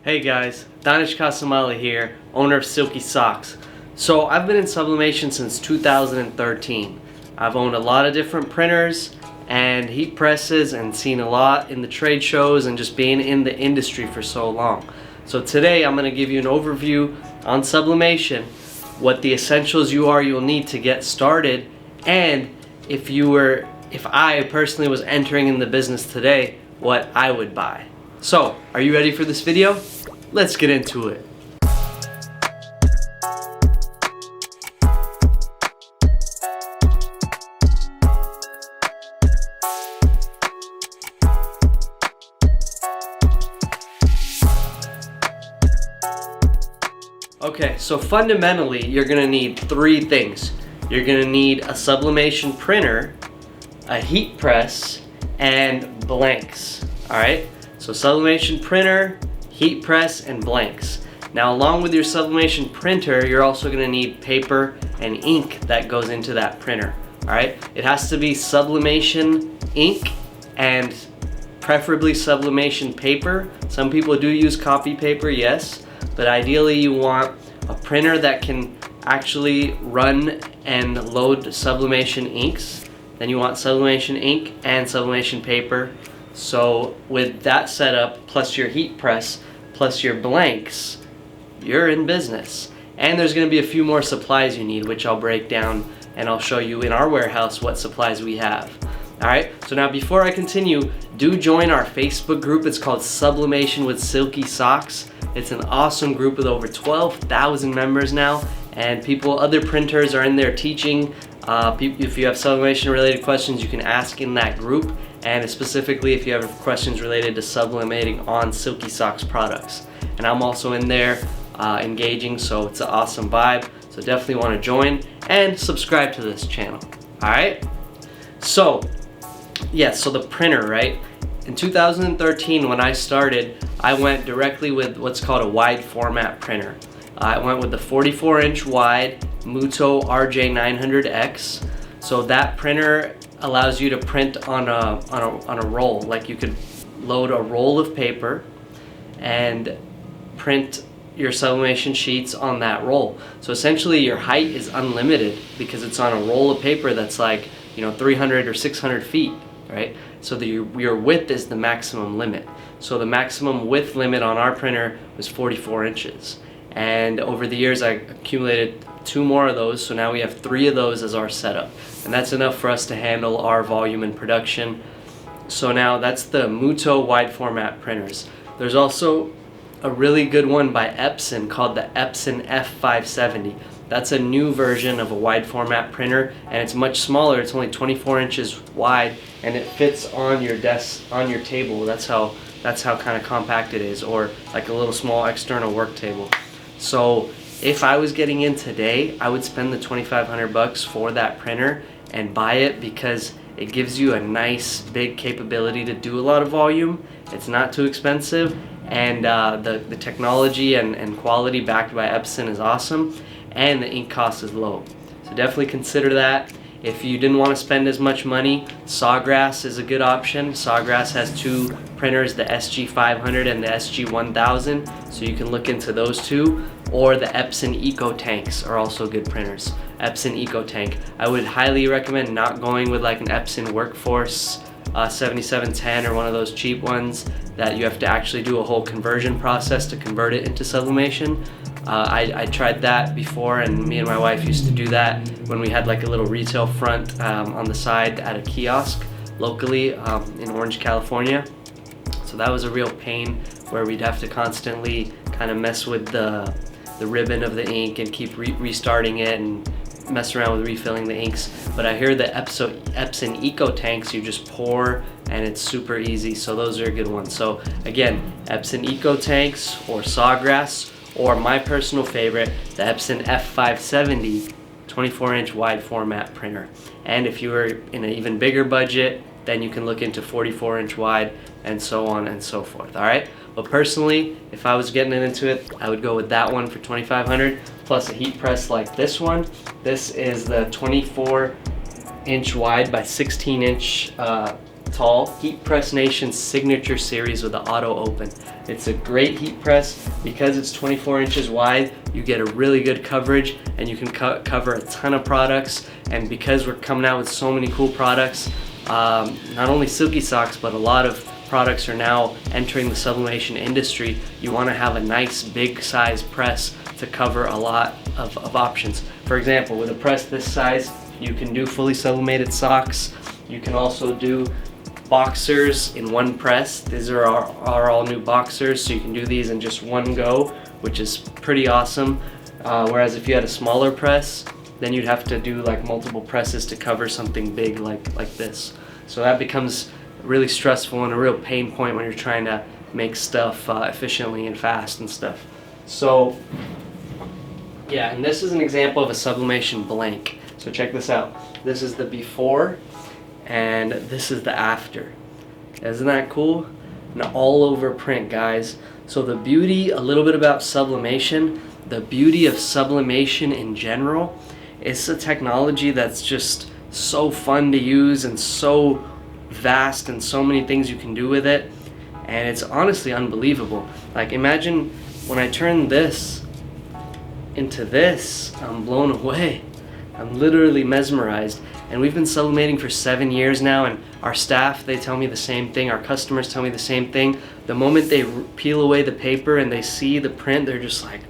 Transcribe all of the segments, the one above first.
Hey guys, Dannesh Kassamali here, owner of Silky Socks. So I've been in sublimation since 2013. I've owned a lot of different printers and heat presses and seen a lot in the trade shows and just being in the industry for so long. So today I'm going to give you an overview on sublimation, what the essentials you'll need to get started, and if I personally was entering in the business today, what I would buy. So, are you ready for this video? Let's get into it. Okay, so fundamentally, you're gonna need three things. You're gonna need a sublimation printer, a heat press, and blanks. All right, so sublimation printer, heat press, and blanks. Now, along with your sublimation printer, you're also gonna need paper and ink that goes into that printer. All right, it has to be sublimation ink and preferably sublimation paper. Some people do use copy paper, yes, but ideally you want a printer that can actually run and load sublimation inks. Then you want sublimation ink and sublimation paper. So with that setup, plus your heat press, plus your blanks, you're in business. And there's gonna be a few more supplies you need, which I'll break down and I'll show you in our warehouse what supplies we have. All right, so now before I continue, do join our Facebook group. It's called Sublimation with Silky Socks. It's an awesome group with over 12,000 members now, and other printers are in there teaching. If you have sublimation related questions, you can ask in that group, and specifically if you have questions related to sublimating on Silky Socks products. And I'm also in there engaging, so it's an awesome vibe. So definitely want to join and subscribe to this channel. All right, so so the printer, right? In 2013, when I started, I went directly with what's called a wide format printer. I went with the 44-inch wide Mutoh RJ900X. So that printer allows you to print on a roll. Like, you could load a roll of paper and print your sublimation sheets on that roll. So essentially your height is unlimited because it's on a roll of paper that's like 300 or 600 feet, right? So your width is the maximum limit. So the maximum width limit on our printer was 44 inches. And over the years I accumulated 2 more of those, so now we have 3 of those as our setup. And that's enough for us to handle our volume in production. So now that's the Mutoh wide format printers. There's also a really good one by Epson called the Epson F570. That's a new version of a wide format printer, and it's much smaller. It's only 24 inches wide, and it fits on your desk, on your table. That's how kind of compact it is, or like a little small external work table. So if I was getting in today, I would spend the $2,500 for that printer and buy it because it gives you a nice big capability to do a lot of volume. It's not too expensive, and the technology and quality backed by Epson is awesome, and the ink cost is low. So definitely consider that. If you didn't want to spend as much money, Sawgrass is a good option. Sawgrass has 2 printers, the SG500 and the SG1000, so you can look into those 2. Or the Epson Ecotanks are also good printers. Epson Ecotank. I would highly recommend not going with like an Epson Workforce 7710 or one of those cheap ones that you have to actually do a whole conversion process to convert it into sublimation. I tried that before, and me and my wife used to do that when we had like a little retail front on the side at a kiosk locally in Orange, California. So that was a real pain where we'd have to constantly kind of mess with the ribbon of the ink and keep restarting it and mess around with refilling the inks. But I hear the Epson Ecotanks, you just pour and it's super easy, so those are a good ones. So again, Epson Ecotanks or Sawgrass, or my personal favorite, the Epson F570 24-inch wide format printer. And if you were in an even bigger budget, then you can look into 44-inch wide and so on and so forth. All right, but personally, if I was getting into it, I would go with that one for $2,500 plus a heat press like this one. This is the 24-inch wide by 16-inch tall Heatpress Nation's signature series with the auto open. It's a great heat press because it's 24 inches wide. You get a really good coverage and you can cover a ton of products. And because we're coming out with so many cool products, not only Silky Socks, but a lot of products are now entering the sublimation industry, you want to have a nice big size press to cover a lot of options. For example, with a press this size, you can do fully sublimated socks. You can also do boxers in one press. These are our all new boxers, so you can do these in just one go, which is pretty awesome. Whereas if you had a smaller press, then you'd have to do like multiple presses to cover something big like this. So that becomes really stressful and a real pain point when you're trying to make stuff efficiently and fast and stuff. So yeah, and this is an example of a sublimation blank. So check this out. This is the before and this is the after. Isn't that cool? An all over print, guys. So the beauty, a little bit about sublimation, the beauty of sublimation in general, it's a technology that's just so fun to use and so vast and so many things you can do with it, and it's honestly unbelievable. Like, imagine when I turn this into this, I'm blown away. I'm literally mesmerized. And we've been sublimating for 7 years now, and our staff, they tell me the same thing, our customers tell me the same thing. The moment they peel away the paper and they see the print, they're just like,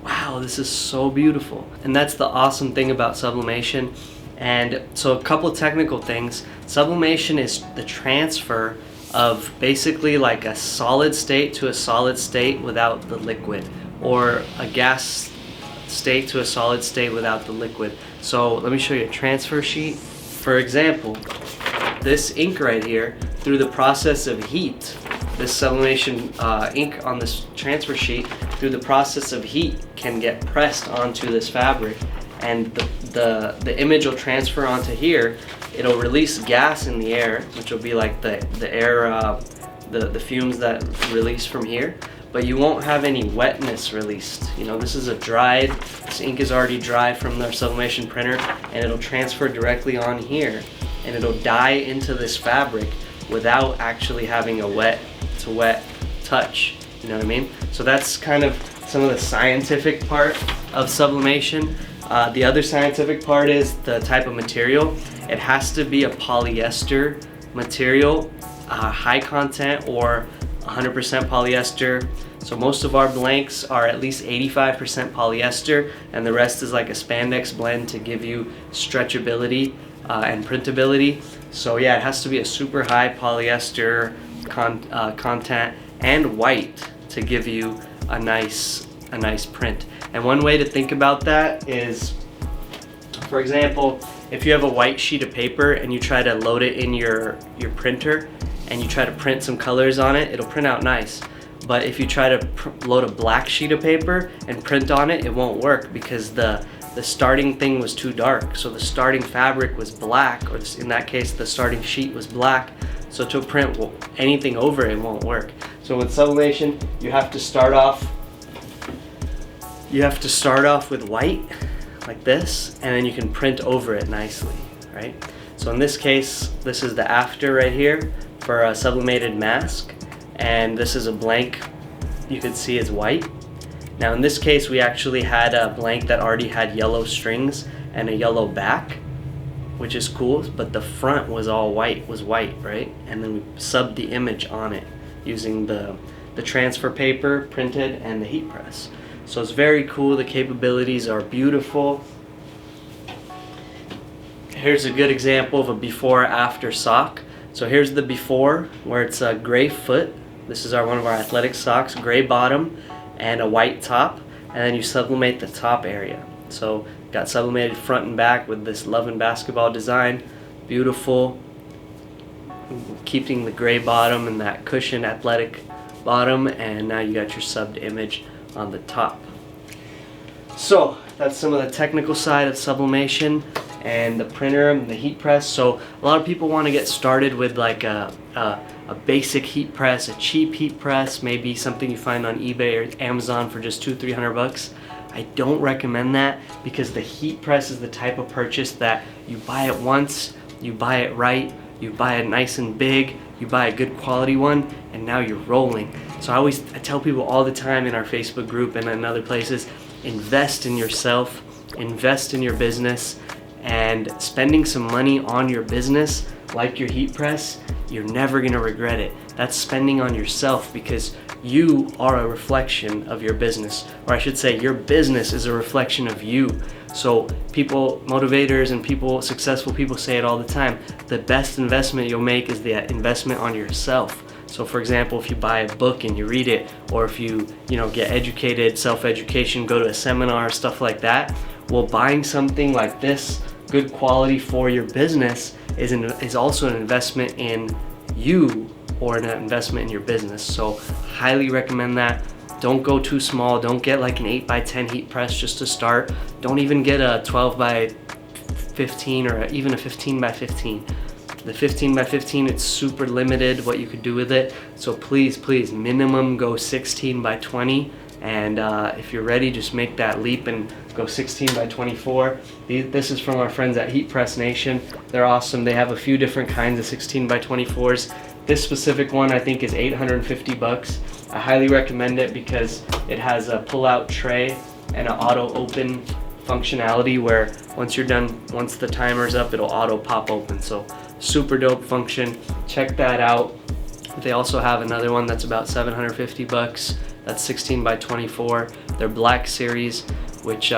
wow, this is so beautiful. And that's the awesome thing about sublimation. And so a couple technical things. Sublimation is the transfer of basically like a solid state to a solid state without the liquid, or a gas state to a solid state without the liquid. So let me show you a transfer sheet. For example, this ink right here, through the process of heat, this sublimation ink on this transfer sheet, through the process of heat, can get pressed onto this fabric, and the image will transfer onto here. It'll release gas in the air, which will be like the air, the fumes that release from here, but you won't have any wetness released. You know, this is this ink is already dry from the sublimation printer, and it'll transfer directly on here, and it'll dye into this fabric without actually having a wet to wet touch. You know what I mean? So that's kind of some of the scientific part of sublimation. The other scientific part is the type of material. It has to be a polyester material, high content or 100% polyester. So most of our blanks are at least 85% polyester, and the rest is like a spandex blend to give you stretchability and printability. So yeah, it has to be a super high polyester content and white to give you a nice print. And one way to think about that is, for example, if you have a white sheet of paper and you try to load it in your printer and you try to print some colors on it, it'll print out nice. But if you try to load a black sheet of paper and print on it, it won't work because the starting thing was too dark. So the starting fabric was black, or in that case, the starting sheet was black. So to print anything over it won't work. So with sublimation, you have to start off with white, like this, and then you can print over it nicely, right? So in this case, this is the after right here for a sublimated mask, and this is a blank. You can see it's white. Now in this case, we actually had a blank that already had yellow strings and a yellow back, which is cool, but the front was all white, right? And then we subbed the image on it using the transfer paper, printed, and the heat press. So it's very cool. The capabilities are beautiful. Here's a good example of a before-after sock. So here's the before, where it's a gray foot. This is one of our athletic socks, gray bottom and a white top, and then you sublimate the top area. So got sublimated front and back with this Love and Basketball design. Beautiful, keeping the gray bottom and that cushioned athletic bottom, and now you got your subbed image on the top. So that's some of the technical side of sublimation and the printer and the heat press. So a lot of people want to get started with like a basic heat press, a cheap heat press, maybe something you find on eBay or Amazon for just $200-300 bucks. I don't recommend that, because the heat press is the type of purchase that you buy it once, you buy it right, you buy it nice and big, you buy a good quality one, and now you're rolling. So I tell people all the time in our Facebook group and in other places, invest in yourself, invest in your business, and spending some money on your business, like your heat press, you're never gonna regret it. That's spending on yourself, because you are a reflection of your business, or I should say your business is a reflection of you. So people, motivators and people, successful people say it all the time, the best investment you'll make is the investment on yourself. So for example, if you buy a book and you read it, or if you get educated, self-education, go to a seminar, stuff like that, well, buying something like this, good quality for your business, is also an investment in you, or an investment in your business. So highly recommend that. Don't go too small. Don't get like an 8x10 heat press just to start. Don't even get a 12x15 or even a 15x15. The 15x15, it's super limited what you could do with it. So please, minimum go 16x20. And if you're ready, just make that leap and go 16x24. This is from our friends at Heatpress Nation. They're awesome. They have a few different kinds of 16x24s. This specific one I think is $850. I highly recommend it because it has a pull-out tray and an auto open functionality where once you're done, once the timer's up, it'll auto pop open. So super dope function. Check that out. They also have another one that's about $750. That's 16x24. Their Black Series, which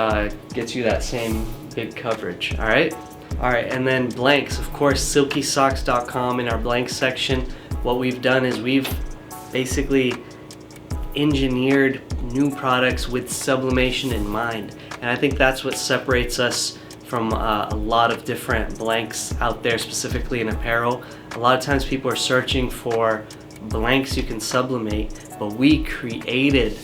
gets you that same big coverage. All right, and then blanks. Of course, silkysocks.com. In our blanks section, what we've done is we've basically engineered new products with sublimation in mind, and I think that's what separates us from a lot of different blanks out there, specifically in apparel. A lot of times people are searching for blanks you can sublimate, but we created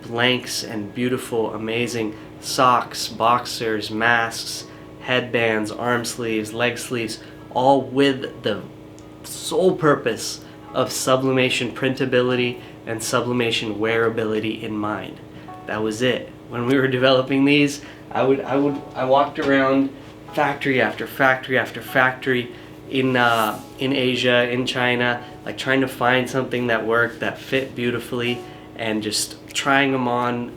blanks and beautiful, amazing socks, boxers, masks, headbands, arm sleeves, leg sleeves, all with the sole purpose of sublimation printability and sublimation wearability in mind. That was it. When we were developing these, I walked around factory after factory after factory in Asia, in China, like trying to find something that worked, that fit beautifully, and just trying them on,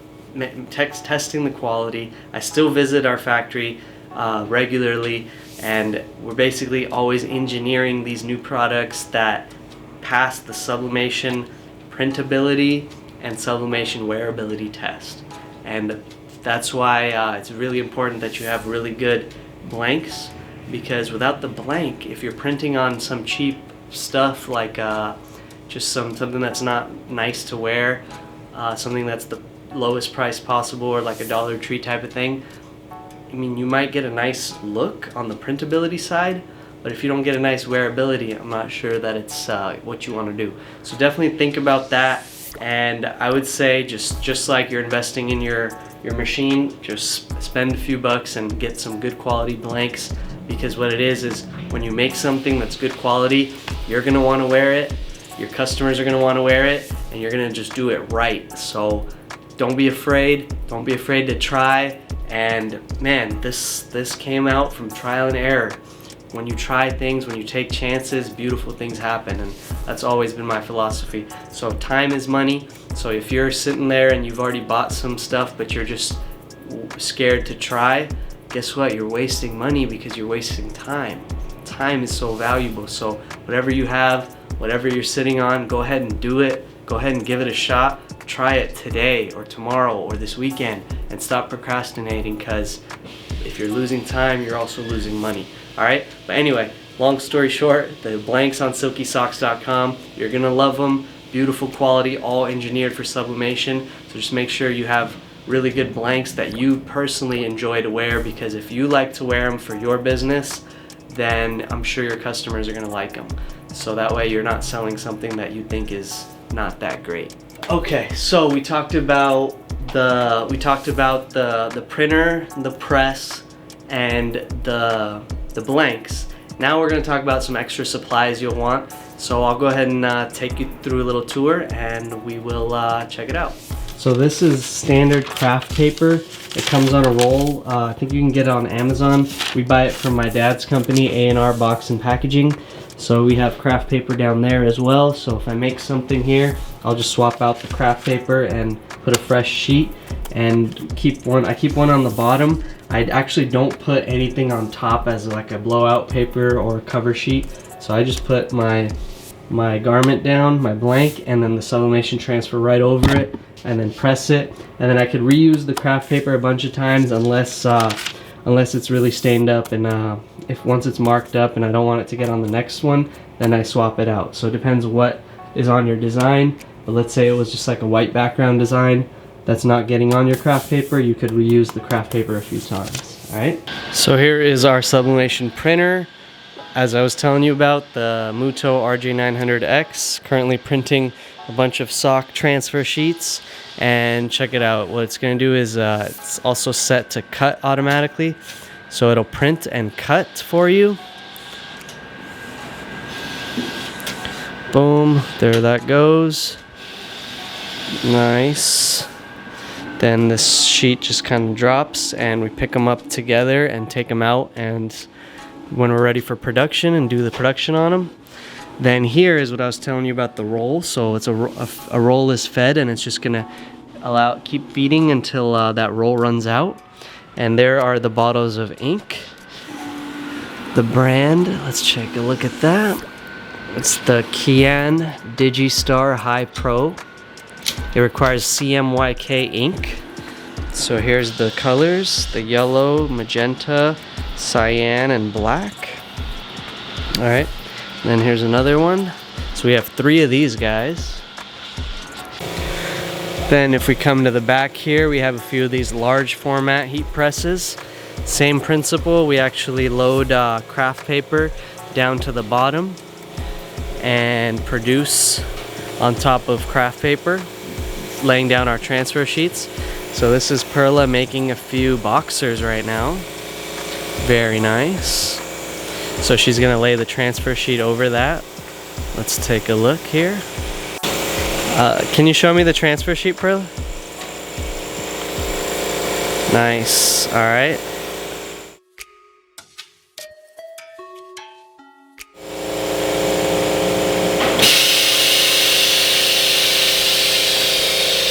testing the quality. I still visit our factory regularly, and we're basically always engineering these new products that pass the sublimation printability and sublimation wearability test. And that's why it's really important that you have really good blanks, because without the blank, if you're printing on some cheap stuff like just something that's not nice to wear, something that's the lowest price possible, or like a Dollar Tree type of thing, I mean, you might get a nice look on the printability side, but if you don't get a nice wearability, I'm not sure that it's what you want to do. So definitely think about that. And I would say just like you're investing in your machine, just spend a few bucks and get some good quality blanks, because what it is when you make something that's good quality, you're gonna want to wear it, your customers are gonna want to wear it, and you're gonna just do it right. So don't be afraid to try. And man, this came out from trial and error. When you try things, when you take chances, beautiful things happen, and that's always been my philosophy. So time is money. So if you're sitting there and you've already bought some stuff, but you're just scared to try, guess what? You're wasting money because you're wasting time. Time is so valuable. So whatever you have, whatever you're sitting on, go ahead and do it. Go ahead and give it a shot. Try it today or tomorrow or this weekend, and stop procrastinating, because if you're losing time, you're also losing money. All right, but anyway, long story short, the blanks on silkysocks.com, you're gonna love them. Beautiful quality, all engineered for sublimation. So just make sure you have really good blanks that you personally enjoy to wear, because if you like to wear them for your business, then I'm sure your customers are gonna like them. So that way you're not selling something that you think is not that great. Okay, so we talked about the printer, the press, and the blanks. Now we're going to talk about some extra supplies you'll want. So I'll go ahead and take you through a little tour, and we will check it out. So this is standard craft paper. It comes on a roll. I think you can get it on Amazon. We buy it from my dad's company, A&R Box and Packaging. So we have craft paper down there as well. So if I make something here, I'll just swap out the craft paper and put a fresh sheet and keep one. I keep one on the bottom. I actually don't put anything on top as like a blowout paper or cover sheet. So I just put my garment down, my blank, and then the sublimation transfer right over it, and then press it. And then I could reuse the craft paper a bunch of times unless it's really stained up, and if once it's marked up and I don't want it to get on the next one, then I swap it out. So it depends what is on your design. But let's say it was just like a white background design that's not getting on your craft paper, you could reuse the craft paper a few times. All right. So here is our sublimation printer. As I was telling you about, the Muto RJ900X, currently printing a bunch of sock transfer sheets. And check it out, what it's going to do is it's also set to cut automatically. So it'll print and cut for you. Boom, there that goes. Nice. Then this sheet just kind of drops and we pick them up together and take them out, and when we're ready for production and do the production on them. Then here is what I was telling you about the roll. So it's a roll is fed, and it's just gonna keep feeding until that roll runs out. And there are the bottles of ink. The brand, let's take a look at that. It's the Kian Digistar High Pro. It requires CMYK ink. So here's the colors: the yellow, magenta, cyan, and black. All right, and then here's another one. So we have 3 of these guys. Then if we come to the back here, we have a few of these large format heat presses. Same principle, we actually load craft paper down to the bottom and produce on top of craft paper, laying down our transfer sheets. So this is Perla making a few boxers right now. Very nice. So she's gonna lay the transfer sheet over that. Let's take a look here. Can you show me the transfer sheet, Perla? Nice, all right.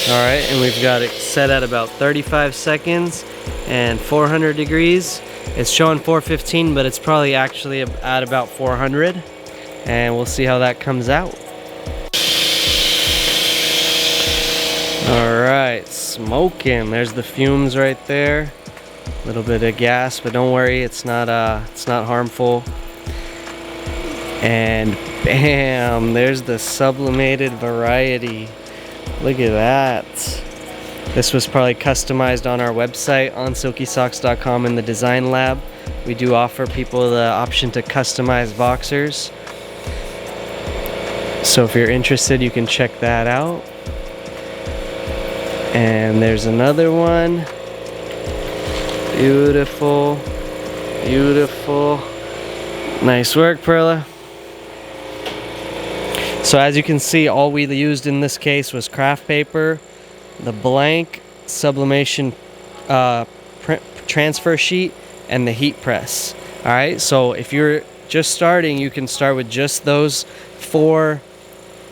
Alright, and we've got it set at about 35 seconds and 400 degrees. It's showing 415, but it's probably actually at about 400. And we'll see how that comes out. Alright, smoking. There's the fumes right there. A little bit of gas, but don't worry, it's not harmful. And bam, there's the sublimated variety. Look at that. This was probably customized on our website on silkysocks.com in the design lab. We do offer people the option to customize boxers. So if you're interested, you can check that out. And there's another one. Beautiful, beautiful. Nice work, Perla. So as you can see, all we used in this case was craft paper, the blank sublimation transfer sheet, and the heat press. All right, so if you're just starting, you can start with just those 4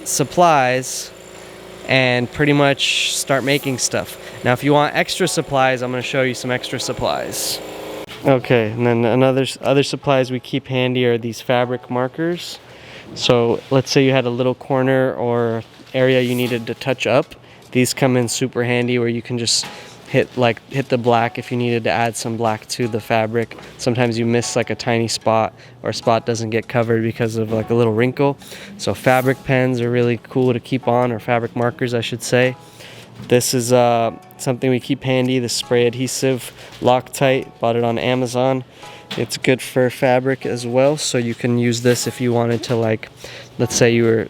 supplies and pretty much start making stuff. Now if you want extra supplies, I'm going to show you some extra supplies. Okay, and then other supplies we keep handy are these fabric markers. So let's say you had a little corner or area you needed to touch up. These come in super handy, where you can just hit the black if you needed to add some black to the fabric. Sometimes you miss like a tiny spot, or a spot doesn't get covered because of like a little wrinkle. So fabric pens are really cool to keep on, or fabric markers I should say. This is something we keep handy, the spray adhesive Loctite. Bought it on Amazon. It's good for fabric as well, so you can use this if you wanted to, like, let's say you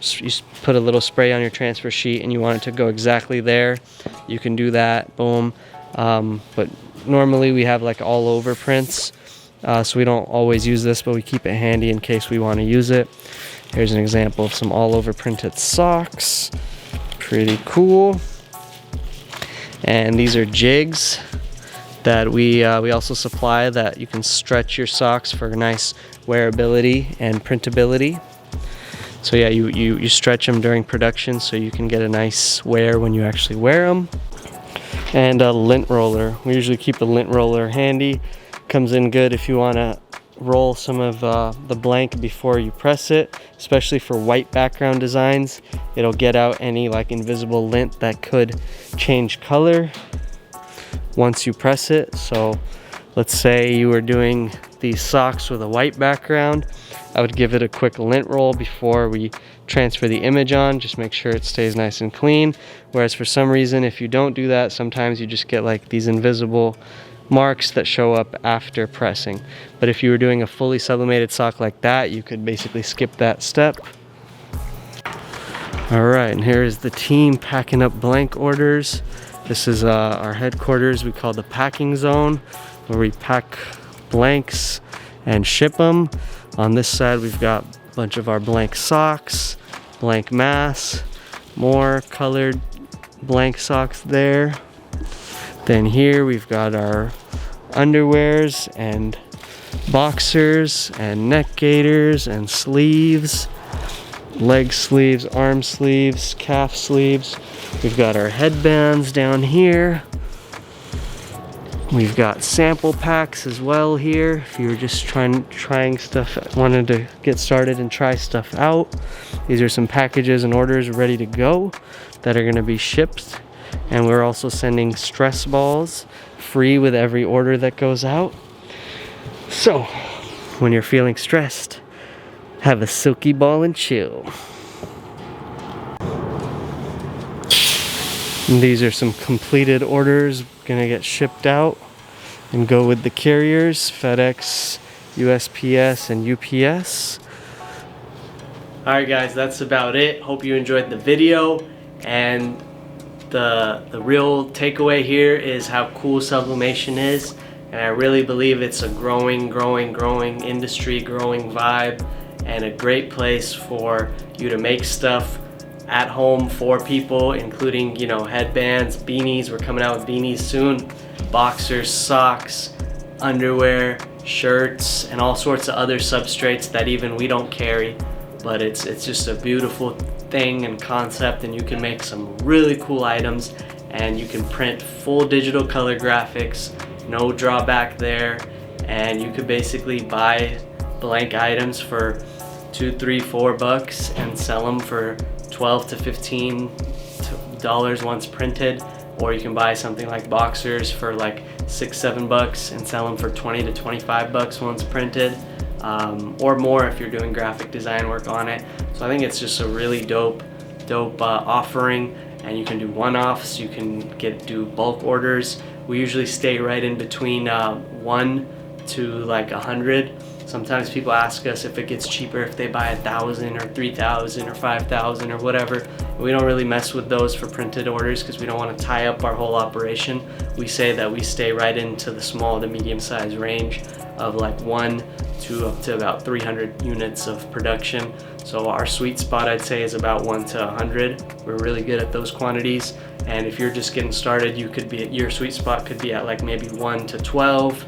put a little spray on your transfer sheet and you want it to go exactly there. You can do that, boom. But normally we have like all over prints, so we don't always use this, but we keep it handy in case we want to use it. Here's an example of some all over printed socks. Pretty cool. And these are jigs that we also supply, that you can stretch your socks for nice wearability and printability. So yeah, you stretch them during production so you can get a nice wear when you actually wear them. And a lint roller. We usually keep a lint roller handy. Comes in good if you want to roll some of the blank before you press it, especially for white background designs. It'll get out any like invisible lint that could change color once you press it. So let's say you were doing these socks with a white background. I would give it a quick lint roll before we transfer the image on. Just make sure it stays nice and clean. Whereas for some reason, if you don't do that, sometimes you just get like these invisible marks that show up after pressing. But if you were doing a fully sublimated sock like that, you could basically skip that step. All right, and here is the team packing up blank orders. This is our headquarters we call the packing zone, where we pack blanks and ship them. On this side, we've got a bunch of our blank socks, blank masks, more colored blank socks there. Then here we've got our underwears and boxers and neck gaiters and sleeves, leg sleeves, arm sleeves, calf sleeves. We've got our headbands down here. We've got sample packs as well here. If you were just trying stuff, wanted to get started and try stuff out. These are some packages and orders ready to go that are gonna be shipped. And we're also sending stress balls free with every order that goes out. So, when you're feeling stressed, have a silky ball and chill. And these are some completed orders gonna get shipped out and go with the carriers, FedEx, USPS, and UPS. All right guys, that's about it. Hope you enjoyed the video, and the real takeaway here is how cool sublimation is, and I really believe it's a growing industry, growing vibe, and a great place for you to make stuff at home for people, including, you know, headbands, beanies. We're coming out with beanies soon, boxers, socks, underwear, shirts, and all sorts of other substrates that even we don't carry. But it's just a beautiful thing and concept, and you can make some really cool items, and you can print full digital color graphics, no drawback there. And you could basically buy blank items for $2, $3, $4 and sell them for $12 to $15 once printed. Or you can buy something like boxers for like $6, $7 and sell them for $20 to $25 once printed, or more if you're doing graphic design work on it. So I think it's just a really dope offering, and you can do one-offs, you can do bulk orders. We usually stay right in between 1 to like 100. Sometimes people ask us if it gets cheaper if they buy 1,000 or 3,000 or 5,000 or whatever. We don't really mess with those for printed orders because we don't want to tie up our whole operation. We say that we stay right into the small to medium size range of like 1 to up to about 300 units of production. So our sweet spot, I'd say, is about 1 to 100. We're really good at those quantities. And if you're just getting started, your sweet spot could be at like maybe 1 to 12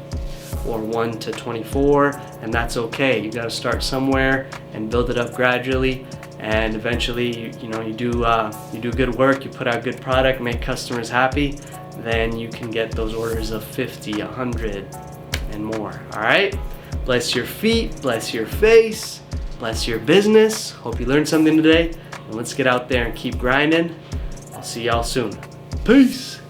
or 1 to 24, and that's okay. You got to start somewhere and build it up gradually, and eventually, you know, you do good work, you put out good product, make customers happy, then you can get those orders of 50, 100, and more. All right, bless your feet, bless your face, bless your business. Hope you learned something today, and let's get out there and keep grinding. I'll see y'all soon. Peace.